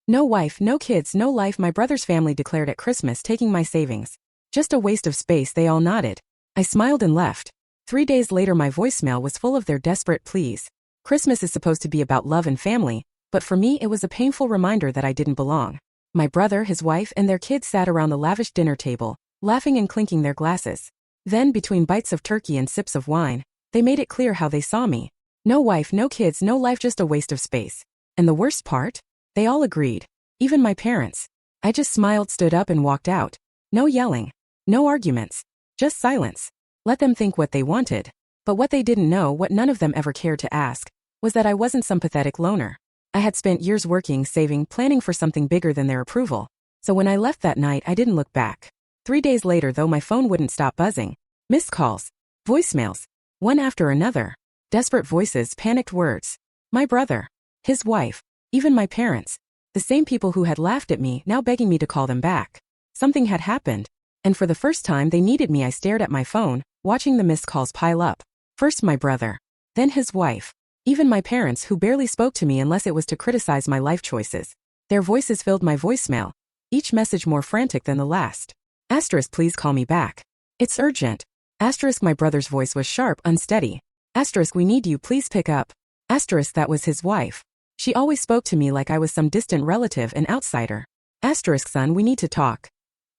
No wife, no kids, no life, my brother's family declared at Christmas, taking my savings. Just a waste of space, they all nodded. I smiled and left. 3 days later my voicemail was full of their desperate pleas. Christmas is supposed to be about love and family, but for me it was a painful reminder that I didn't belong. My brother, his wife, and their kids sat around the lavish dinner table, laughing and clinking their glasses. Then, between bites of turkey and sips of wine, they made it clear how they saw me. No wife, no kids, no life, just a waste of space. And the worst part? They all agreed. Even my parents. I just smiled, stood up, and walked out. No yelling. No arguments. Just silence. Let them think what they wanted. But what they didn't know, what none of them ever cared to ask, was that I wasn't some pathetic loner. I had spent years working, saving, planning for something bigger than their approval. So when I left that night, I didn't look back. 3 days later, though, my phone wouldn't stop buzzing. Missed calls. Voicemails. One after another. Desperate voices, panicked words. My brother. His wife. Even my parents. The same people who had laughed at me, now begging me to call them back. Something had happened. And for the first time they needed me. I stared at my phone, watching the missed calls pile up. First my brother. Then his wife. Even my parents, who barely spoke to me unless it was to criticize my life choices. Their voices filled my voicemail. Each message more frantic than the last. Asterisk, please call me back. It's urgent. Asterisk, my brother's voice was sharp, unsteady. Asterisk, we need you, please pick up. Asterisk, that was his wife. She always spoke to me like I was some distant relative, an outsider. Asterisk, son, we need to talk.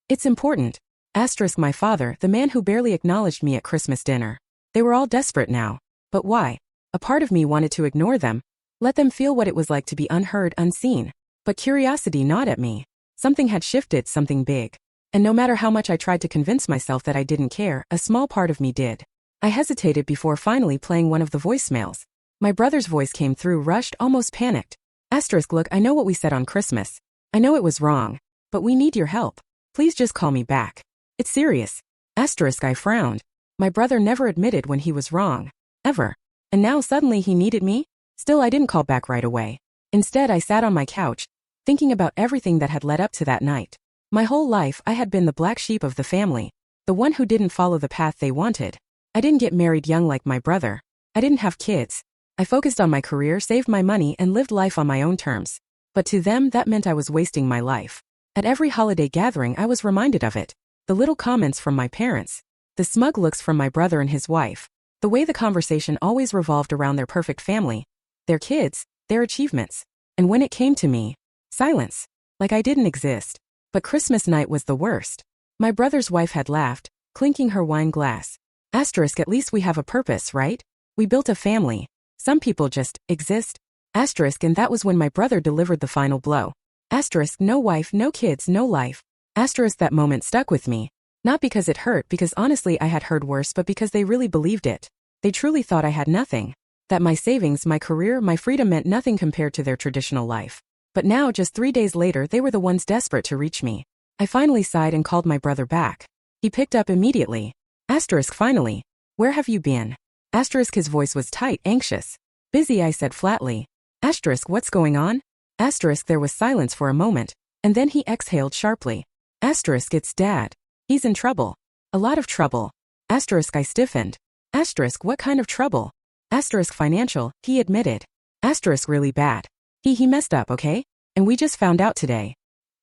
It's important. Asterisk, my father, the man who barely acknowledged me at Christmas dinner. They were all desperate now. But why? A part of me wanted to ignore them. Let them feel what it was like to be unheard, unseen. But curiosity gnawed at me. Something had shifted, something big. And no matter how much I tried to convince myself that I didn't care, a small part of me did. I hesitated before finally playing one of the voicemails. My brother's voice came through, rushed, almost panicked. Asterisk, look, I know what we said on Christmas. I know it was wrong. But we need your help. Please just call me back. It's serious. Asterisk, I frowned. My brother never admitted when he was wrong. Ever. And now suddenly he needed me? Still, I didn't call back right away. Instead, I sat on my couch, thinking about everything that had led up to that night. My whole life, I had been the black sheep of the family. The one who didn't follow the path they wanted. I didn't get married young like my brother. I didn't have kids. I focused on my career, saved my money, and lived life on my own terms. But to them, that meant I was wasting my life. At every holiday gathering, I was reminded of it. The little comments from my parents. The smug looks from my brother and his wife. The way the conversation always revolved around their perfect family. Their kids, their achievements. And when it came to me, silence. Like I didn't exist. But Christmas night was the worst. My brother's wife had laughed, clinking her wine glass. Asterisk, at least we have a purpose, right? We built a family. Some people just exist. Asterisk, and that was when my brother delivered the final blow. Asterisk, no wife, no kids, no life. Asterisk, that moment stuck with me. Not because it hurt, because honestly I had heard worse, but because they really believed it. They truly thought I had nothing. That my savings, my career, my freedom meant nothing compared to their traditional life. But now, just 3 days later, they were the ones desperate to reach me. I finally sighed and called my brother back. He picked up immediately. Asterisk, finally. Where have you been? Asterisk, his voice was tight, anxious. Busy, I said flatly. Asterisk, what's going on? Asterisk, there was silence for a moment, and then he exhaled sharply. Asterisk, it's Dad. He's in trouble. A lot of trouble. Asterisk, I stiffened. Asterisk, what kind of trouble? Asterisk, financial, he admitted. Asterisk, really bad. He messed up, okay? And we just found out today.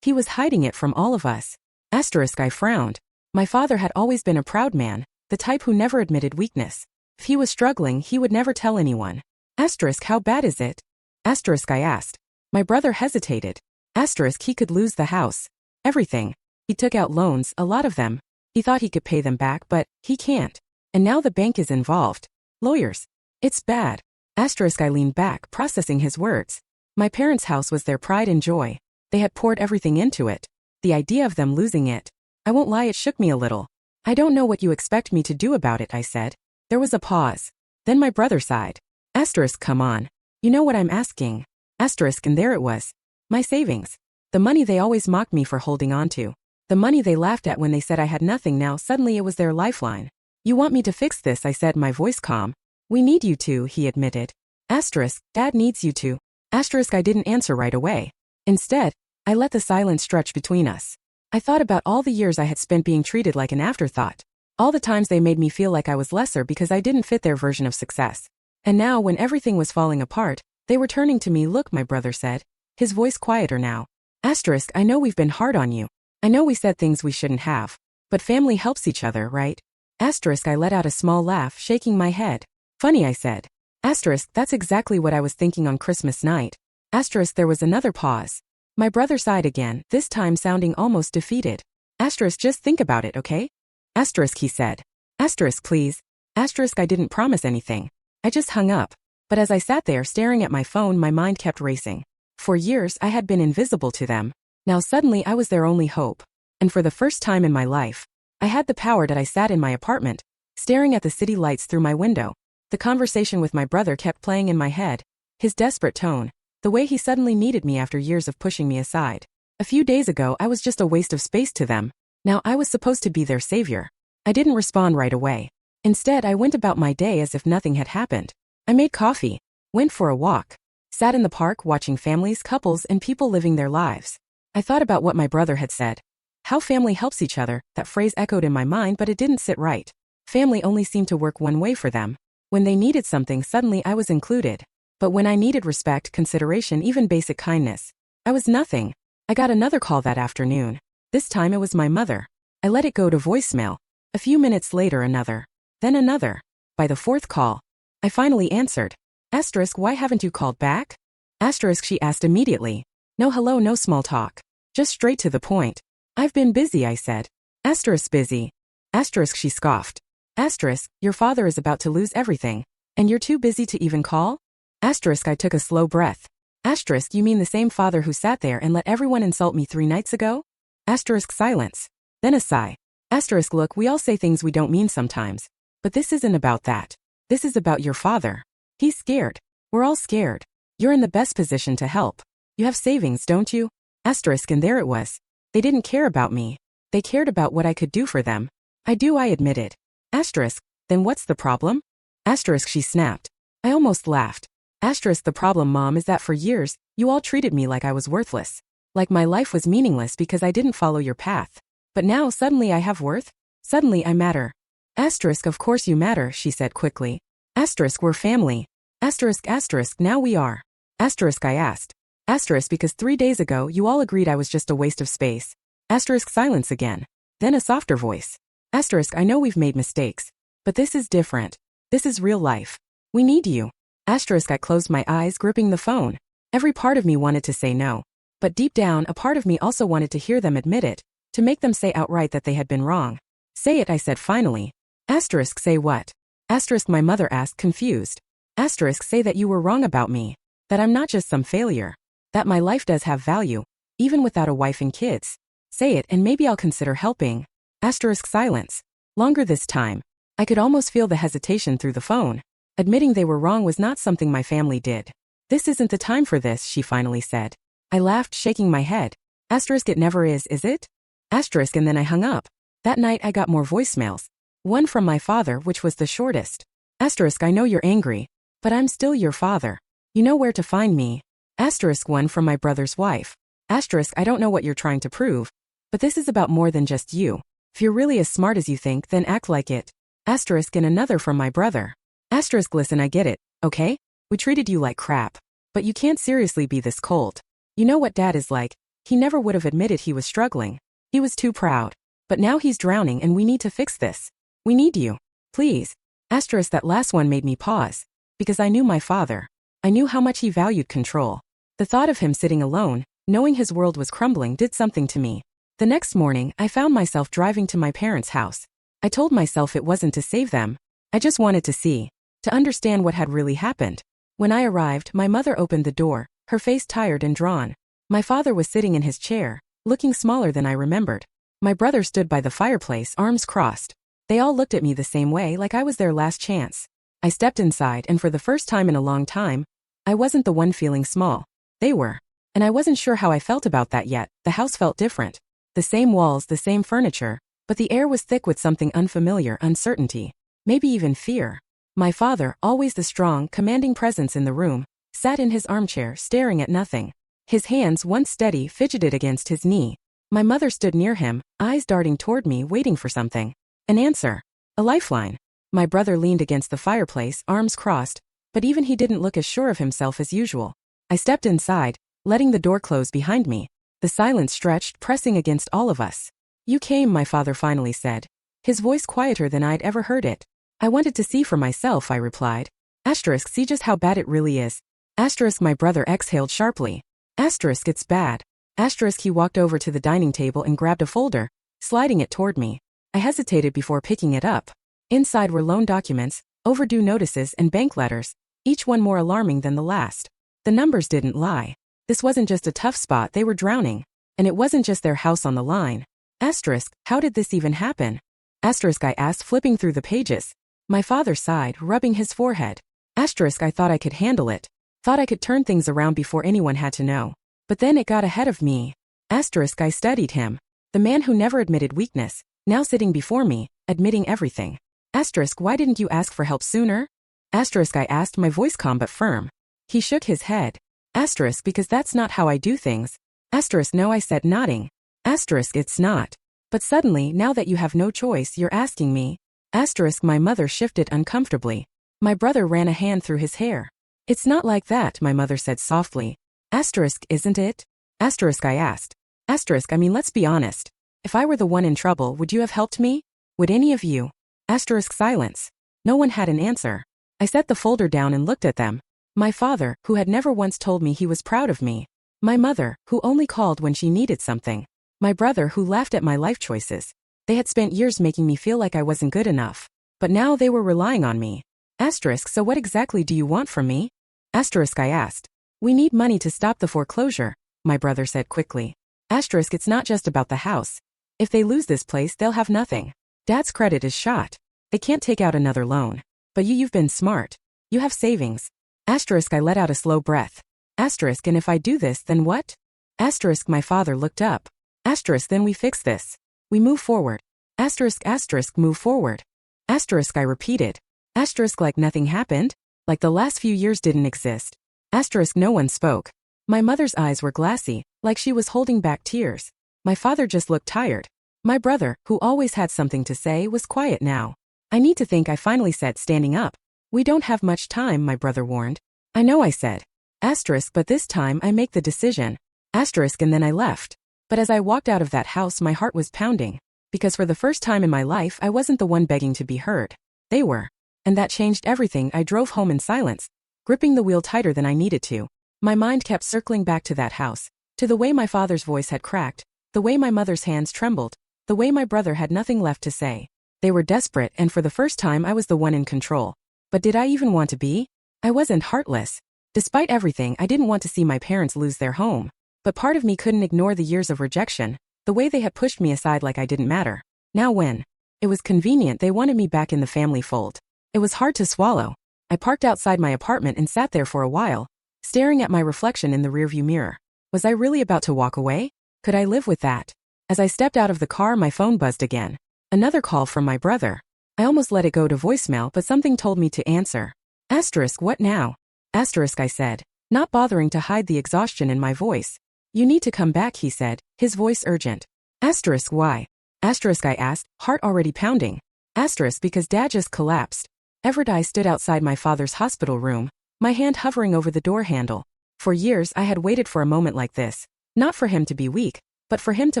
He was hiding it from all of us. Asterisk, I frowned. My father had always been a proud man, the type who never admitted weakness. If he was struggling, he would never tell anyone. Asterisk, how bad is it? Asterisk, I asked. My brother hesitated. Asterisk, he could lose the house. Everything. He took out loans, a lot of them. He thought he could pay them back, but he can't. And now the bank is involved. Lawyers. It's bad. Asterisk, I leaned back, processing his words. My parents' house was their pride and joy. They had poured everything into it. The idea of them losing it. I won't lie, it shook me a little. I don't know what you expect me to do about it, I said. There was a pause. Then my brother sighed. Asterisk, come on. You know what I'm asking. Asterisk, and there it was. My savings. The money they always mocked me for holding on to. The money they laughed at when they said I had nothing, now suddenly it was their lifeline. You want me to fix this, I said, my voice calm. We need you to, he admitted. Asterisk, Dad needs you to. Asterisk, I didn't answer right away. Instead, I let the silence stretch between us. I thought about all the years I had spent being treated like an afterthought. All the times they made me feel like I was lesser because I didn't fit their version of success. And now, when everything was falling apart, they were turning to me. Look, my brother said. His voice quieter now. Asterisk, I know we've been hard on you. I know we said things we shouldn't have. But family helps each other, right? Asterisk, I let out a small laugh, shaking my head. Funny, I said. Asterisk, that's exactly what I was thinking on Christmas night. Asterisk, there was another pause. My brother sighed again, this time sounding almost defeated. Asterisk, just think about it, okay? Asterisk, he said. Asterisk, please. Asterisk, I didn't promise anything. I just hung up. But as I sat there staring at my phone, my mind kept racing. For years, I had been invisible to them. Now suddenly I was their only hope. And for the first time in my life, I had the power that I sat in my apartment, staring at the city lights through my window. The conversation with my brother kept playing in my head. His desperate tone, the way he suddenly needed me after years of pushing me aside. A few days ago, I was just a waste of space to them. Now I was supposed to be their savior. I didn't respond right away. Instead, I went about my day as if nothing had happened. I made coffee, went for a walk, sat in the park watching families, couples, and people living their lives. I thought about what my brother had said. How family helps each other, that phrase echoed in my mind, but it didn't sit right. Family only seemed to work one way for them. When they needed something, suddenly I was included. But when I needed respect, consideration, even basic kindness, I was nothing. I got another call that afternoon. This time it was my mother. I let it go to voicemail. A few minutes later, another. Then another. By the fourth call, I finally answered. Asterisk, why haven't you called back? Asterisk, she asked immediately. No hello, no small talk. Just straight to the point. I've been busy, I said. Asterisk, busy. Asterisk, she scoffed. Asterisk, your father is about to lose everything. And you're too busy to even call? Asterisk, I took a slow breath. Asterisk, you mean the same father who sat there and let everyone insult me 3 nights ago? Asterisk, silence. Then a sigh. Asterisk, look, we all say things we don't mean sometimes. But this isn't about that. This is about your father. He's scared. We're all scared. You're in the best position to help. You have savings, don't you? Asterisk, and there it was. They didn't care about me. They cared about what I could do for them. I do, I admitted. Asterisk, then what's the problem? Asterisk, she snapped. I almost laughed. Asterisk, the problem, Mom, is that for years, you all treated me like I was worthless. Like my life was meaningless because I didn't follow your path. But now suddenly I have worth? Suddenly I matter. Asterisk, of course you matter, she said quickly. Asterisk, we're family. Asterisk, asterisk, now we are. Asterisk, I asked. Asterisk, because 3 days ago you all agreed I was just a waste of space. Asterisk, silence again. Then a softer voice. Asterisk, I know we've made mistakes. But this is different. This is real life. We need you. Asterisk, I closed my eyes, gripping the phone. Every part of me wanted to say no. But deep down, a part of me also wanted to hear them admit it, to make them say outright that they had been wrong. Say it, I said finally. Asterisk, say what? Asterisk, my mother asked, confused. Asterisk, say that you were wrong about me. That I'm not just some failure. That my life does have value, even without a wife and kids. Say it and maybe I'll consider helping. Asterisk, silence. Longer this time. I could almost feel the hesitation through the phone. Admitting they were wrong was not something my family did. This isn't the time for this, she finally said. I laughed, shaking my head. Asterisk, it never is it? Asterisk, and then I hung up. That night I got more voicemails. One from my father, which was the shortest. Asterisk, I know you're angry, but I'm still your father. You know where to find me. Asterisk, one from my brother's wife. Asterisk, I don't know what you're trying to prove, but this is about more than just you. If you're really as smart as you think, then act like it. Asterisk, and another from my brother. Asterisk, listen, I get it, okay? We treated you like crap. But you can't seriously be this cold. You know what Dad is like. He never would have admitted he was struggling. He was too proud. But now he's drowning and we need to fix this. We need you. Please. Asterisk, that last one made me pause. Because I knew my father. I knew how much he valued control. The thought of him sitting alone, knowing his world was crumbling, did something to me. The next morning, I found myself driving to my parents' house. I told myself it wasn't to save them. I just wanted to see. To understand what had really happened. When I arrived, my mother opened the door, her face tired and drawn. My father was sitting in his chair, looking smaller than I remembered. My brother stood by the fireplace, arms crossed. They all looked at me the same way, like I was their last chance. I stepped inside, and for the first time in a long time, I wasn't the one feeling small. They were. And I wasn't sure how I felt about that yet. The house felt different. The same walls, the same furniture, but the air was thick with something unfamiliar, uncertainty, maybe even fear. My father, always the strong, commanding presence in the room, sat in his armchair, staring at nothing. His hands, once steady, fidgeted against his knee. My mother stood near him, eyes darting toward me, waiting for something. An answer. A lifeline. My brother leaned against the fireplace, arms crossed, but even he didn't look as sure of himself as usual. I stepped inside, letting the door close behind me. The silence stretched, pressing against all of us. You came, my father finally said, his voice quieter than I'd ever heard it. I wanted to see for myself, I replied. Asterisk, see just how bad it really is. Asterisk, my brother exhaled sharply. Asterisk, it's bad. Asterisk, he walked over to the dining table and grabbed a folder, sliding it toward me. I hesitated before picking it up. Inside were loan documents, overdue notices, and bank letters, each one more alarming than the last. The numbers didn't lie. This wasn't just a tough spot, they were drowning. And it wasn't just their house on the line. Asterisk, how did this even happen? Asterisk, I asked, flipping through the pages. My father sighed, rubbing his forehead. Asterisk, I thought I could handle it. Thought I could turn things around before anyone had to know. But then it got ahead of me. Asterisk, I studied him. The man who never admitted weakness, now sitting before me, admitting everything. Asterisk, why didn't you ask for help sooner? Asterisk, I asked, my voice calm but firm. He shook his head. Asterisk, because that's not how I do things. Asterisk, no, I said, nodding. Asterisk, it's not. But suddenly, now that you have no choice, you're asking me. Asterisk, my mother shifted uncomfortably. My brother ran a hand through his hair. It's not like that, my mother said softly. Asterisk, isn't it? Asterisk, I asked. Asterisk, I mean, let's be honest. If I were the one in trouble, would you have helped me? Would any of you? Asterisk, silence. No one had an answer. I set the folder down and looked at them. My father, who had never once told me he was proud of me. My mother, who only called when she needed something. My brother, who laughed at my life choices. They had spent years making me feel like I wasn't good enough. But now they were relying on me. Asterisk, so what exactly do you want from me? Asterisk, I asked. We need money to stop the foreclosure, my brother said quickly. Asterisk, it's not just about the house. If they lose this place, they'll have nothing. Dad's credit is shot. They can't take out another loan. But you've been smart. You have savings. Asterisk, I let out a slow breath. Asterisk, and if I do this, then what? Asterisk, my father looked up. Asterisk, then we fix this. We move forward. Asterisk, move forward. Asterisk, I repeated. Asterisk, like nothing happened? Like the last few years didn't exist. Asterisk, no one spoke. My mother's eyes were glassy, like she was holding back tears. My father just looked tired. My brother, who always had something to say, was quiet now. I need to think, I finally said, standing up. We don't have much time, my brother warned. I know, I said. Asterisk, but this time I make the decision. Asterisk, and then I left. But as I walked out of that house, my heart was pounding. Because for the first time in my life, I wasn't the one begging to be heard. They were. And that changed everything. I drove home in silence, gripping the wheel tighter than I needed to. My mind kept circling back to that house, to the way my father's voice had cracked, the way my mother's hands trembled, the way my brother had nothing left to say. They were desperate, and for the first time I was the one in control. But did I even want to be? I wasn't heartless. Despite everything, I didn't want to see my parents lose their home. But part of me couldn't ignore the years of rejection, the way they had pushed me aside like I didn't matter. Now when it was convenient, they wanted me back in the family fold. It was hard to swallow. I parked outside my apartment and sat there for a while, staring at my reflection in the rearview mirror. Was I really about to walk away? Could I live with that? As I stepped out of the car, my phone buzzed again. Another call from my brother. I almost let it go to voicemail, but something told me to answer. Asterisk, what now? Asterisk, I said, not bothering to hide the exhaustion in my voice. You need to come back, he said, his voice urgent. Asterisk, why? Asterisk, I asked, heart already pounding. Asterisk, because Dad just collapsed. I stood outside my father's hospital room, my hand hovering over the door handle. For years I had waited for a moment like this, not for him to be weak, but for him to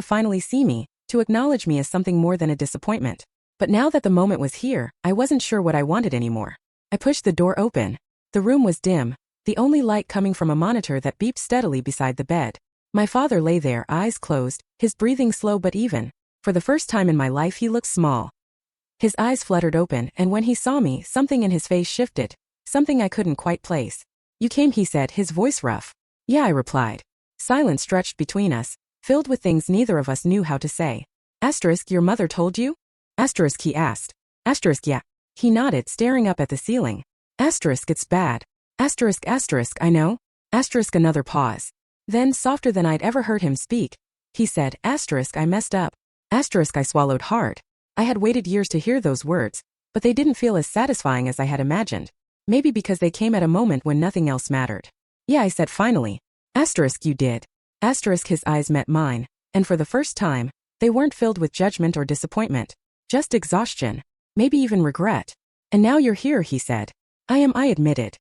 finally see me, to acknowledge me as something more than a disappointment. But now that the moment was here, I wasn't sure what I wanted anymore. I pushed the door open. The room was dim, the only light coming from a monitor that beeped steadily beside the bed. My father lay there, eyes closed, his breathing slow but even. For the first time in my life, he looked small. His eyes fluttered open, and when he saw me, something in his face shifted, something I couldn't quite place. You came, he said, his voice rough. Yeah, I replied. Silence stretched between us, filled with things neither of us knew how to say. Asterisk, your mother told you? Asterisk, he asked. Asterisk, yeah. He nodded, staring up at the ceiling. Asterisk, it's bad. Asterisk, I know. Asterisk, another pause. Then, softer than I'd ever heard him speak, he said, Asterisk, I messed up. Asterisk, I swallowed hard. I had waited years to hear those words, but they didn't feel as satisfying as I had imagined. Maybe because they came at a moment when nothing else mattered. Yeah, I said finally. Asterisk, you did. Asterisk, his eyes met mine, and for the first time, they weren't filled with judgment or disappointment. Just exhaustion. Maybe even regret. And now you're here, he said. I admitted.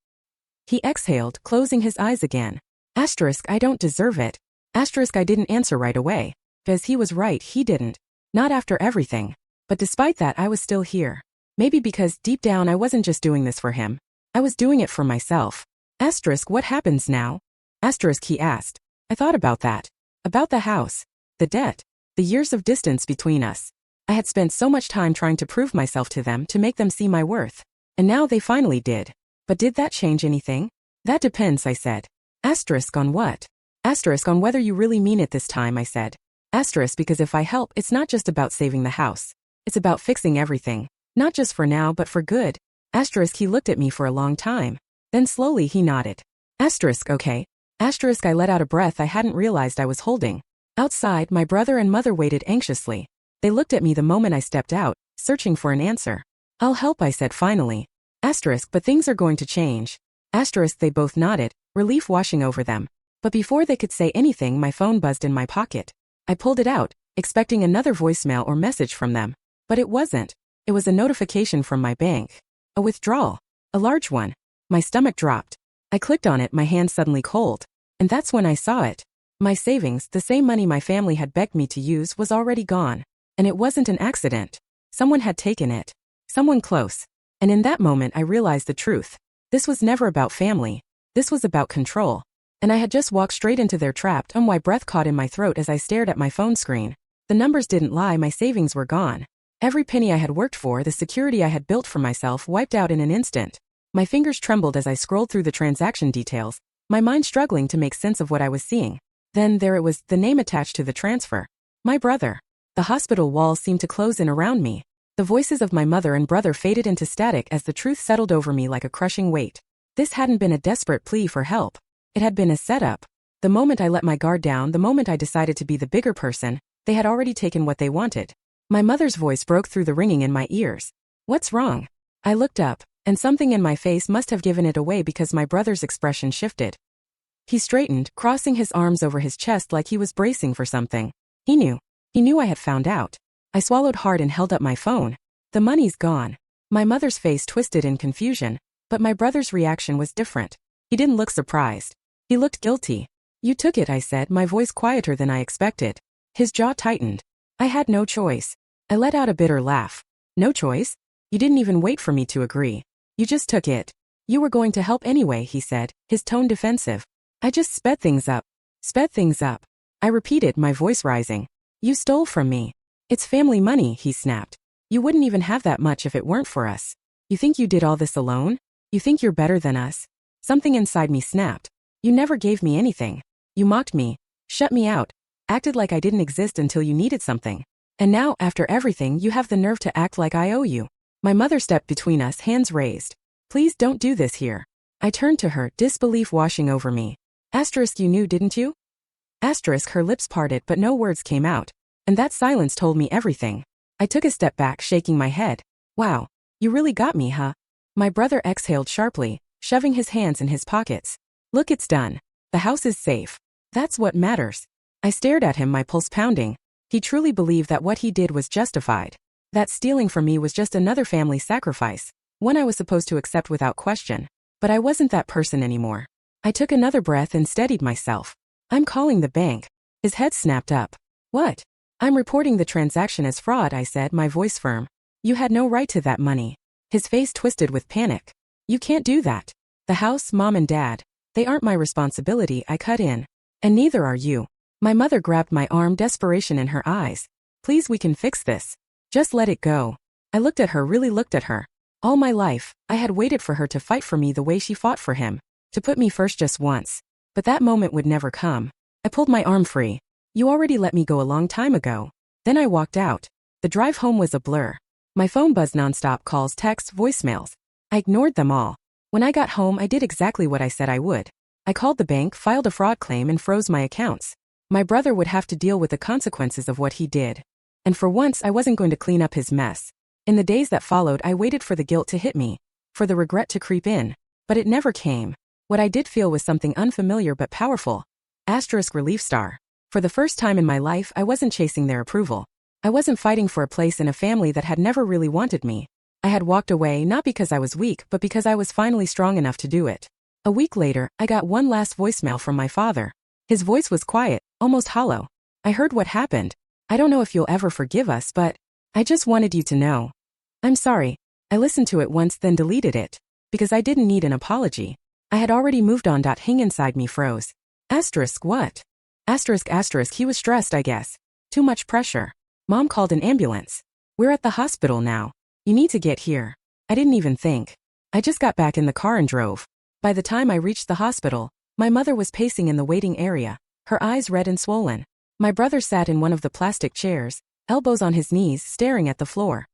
He exhaled, closing his eyes again. Asterisk, I don't deserve it. Asterisk I didn't answer right away. Because he was right, he didn't. Not after everything. But despite that I was still here. Maybe because deep down I wasn't just doing this for him. I was doing it for myself. Asterisk what happens now? Asterisk he asked. I thought about that. About the house. The debt. The years of distance between us. I had spent so much time trying to prove myself to them to make them see my worth. And now they finally did. But did that change anything? That depends, I said. Asterisk on what? Asterisk on whether you really mean it this time, I said. Asterisk because if I help, it's not just about saving the house. It's about fixing everything. Not just for now but for good. Asterisk he looked at me for a long time. Then slowly he nodded. Asterisk okay. Asterisk I let out a breath I hadn't realized I was holding. Outside, my brother and mother waited anxiously. They looked at me the moment I stepped out, searching for an answer. I'll help, I said finally. Asterisk but things are going to change. Asterisk they both nodded, relief washing over them. But before they could say anything my phone buzzed in my pocket. I pulled it out, expecting another voicemail or message from them. But it wasn't. It was a notification from my bank. A withdrawal. A large one. My stomach dropped. I clicked on it, my hand suddenly cold. And that's when I saw it. My savings, the same money my family had begged me to use, was already gone. And it wasn't an accident. Someone had taken it. Someone close. And in that moment I realized the truth. This was never about family. This was about control. And I had just walked straight into their trap. My breath caught in my throat as I stared at my phone screen. The numbers didn't lie, my savings were gone. Every penny I had worked for, the security I had built for myself, wiped out in an instant. My fingers trembled as I scrolled through the transaction details, my mind struggling to make sense of what I was seeing. Then there it was, the name attached to the transfer. My brother. The hospital walls seemed to close in around me. The voices of my mother and brother faded into static as the truth settled over me like a crushing weight. This hadn't been a desperate plea for help. It had been a setup. The moment I let my guard down, the moment I decided to be the bigger person, they had already taken what they wanted. My mother's voice broke through the ringing in my ears. What's wrong? I looked up, and something in my face must have given it away because my brother's expression shifted. He straightened, crossing his arms over his chest like he was bracing for something. He knew. He knew I had found out. I swallowed hard and held up my phone. The money's gone. My mother's face twisted in confusion, but my brother's reaction was different. He didn't look surprised. He looked guilty. You took it, I said, my voice quieter than I expected. His jaw tightened. I had no choice. I let out a bitter laugh. No choice? You didn't even wait for me to agree. You just took it. You were going to help anyway, he said, his tone defensive. I just sped things up. Sped things up. I repeated, my voice rising. You stole from me. It's family money, he snapped. You wouldn't even have that much if it weren't for us. You think you did all this alone? You think you're better than us? Something inside me snapped. You never gave me anything. You mocked me, shut me out, acted like I didn't exist until you needed something. And now, after everything, you have the nerve to act like I owe you. My mother stepped between us, hands raised. Please don't do this here. I turned to her, disbelief washing over me. Asterisk you knew, didn't you? Asterisk her lips parted but no words came out. And that silence told me everything. I took a step back, shaking my head. Wow. You really got me, huh? My brother exhaled sharply, shoving his hands in his pockets. Look, it's done. The house is safe. That's what matters. I stared at him, my pulse pounding. He truly believed that what he did was justified. That stealing from me was just another family sacrifice, one I was supposed to accept without question. But I wasn't that person anymore. I took another breath and steadied myself. I'm calling the bank. His head snapped up. What? I'm reporting the transaction as fraud, I said, my voice firm. You had no right to that money. His face twisted with panic. You can't do that. The house, mom and dad, they aren't my responsibility, I cut in. And neither are you. My mother grabbed my arm, desperation in her eyes. Please, we can fix this. Just let it go. I looked at her, really looked at her. All my life, I had waited for her to fight for me the way she fought for him. To put me first just once. But that moment would never come. I pulled my arm free. You already let me go a long time ago. Then I walked out. The drive home was a blur. My phone buzzed nonstop, calls, texts, voicemails. I ignored them all. When I got home, I did exactly what I said I would. I called the bank, filed a fraud claim, and froze my accounts. My brother would have to deal with the consequences of what he did. And for once, I wasn't going to clean up his mess. In the days that followed, I waited for the guilt to hit me, for the regret to creep in. But it never came. What I did feel was something unfamiliar but powerful. Asterisk relief star. For the first time in my life, I wasn't chasing their approval. I wasn't fighting for a place in a family that had never really wanted me. I had walked away not because I was weak, but because I was finally strong enough to do it. A week later, I got one last voicemail from my father. His voice was quiet, almost hollow. I heard what happened. I don't know if you'll ever forgive us, but I just wanted you to know. I'm sorry. I listened to it once then deleted it. Because I didn't need an apology. I had already moved on. Hang inside me froze. Asterisk what? Asterisk he was stressed I guess. Too much pressure. Mom called an ambulance. We're at the hospital now. You need to get here. I didn't even think. I just got back in the car and drove. By the time I reached the hospital, my mother was pacing in the waiting area, her eyes red and swollen. My brother sat in one of the plastic chairs, elbows on his knees, staring at the floor.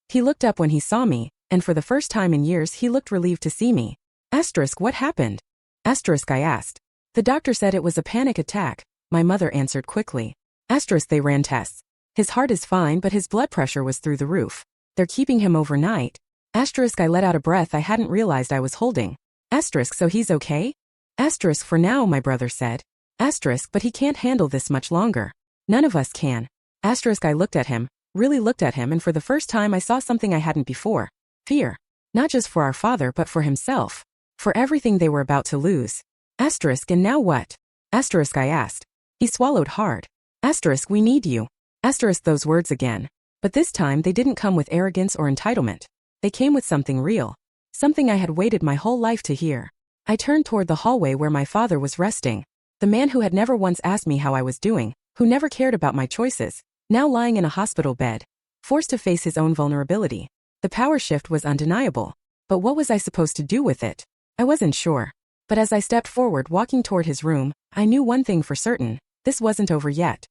He looked up when he saw me, and for the first time in years he looked relieved to see me. Asterisk what happened? Asterisk I asked. The doctor said it was a panic attack, my mother answered quickly. Asterisk they ran tests. His heart is fine but his blood pressure was through the roof. They're keeping him overnight. Asterisk I let out a breath I hadn't realized I was holding. Asterisk so he's okay? Asterisk for now, my brother said. Asterisk but he can't handle this much longer. None of us can. Asterisk I looked at him, really looked at him, and for the first time I saw something I hadn't before. Fear. Not just for our father but for himself. For everything they were about to lose. Asterisk and now what? Asterisk I asked. He swallowed hard. Asterisk we need you. Asterisk those words again. But this time they didn't come with arrogance or entitlement. They came with something real. Something I had waited my whole life to hear. I turned toward the hallway where my father was resting. The man who had never once asked me how I was doing, who never cared about my choices, now lying in a hospital bed, forced to face his own vulnerability. The power shift was undeniable. But what was I supposed to do with it? I wasn't sure. But as I stepped forward walking toward his room, I knew one thing for certain. This wasn't over yet.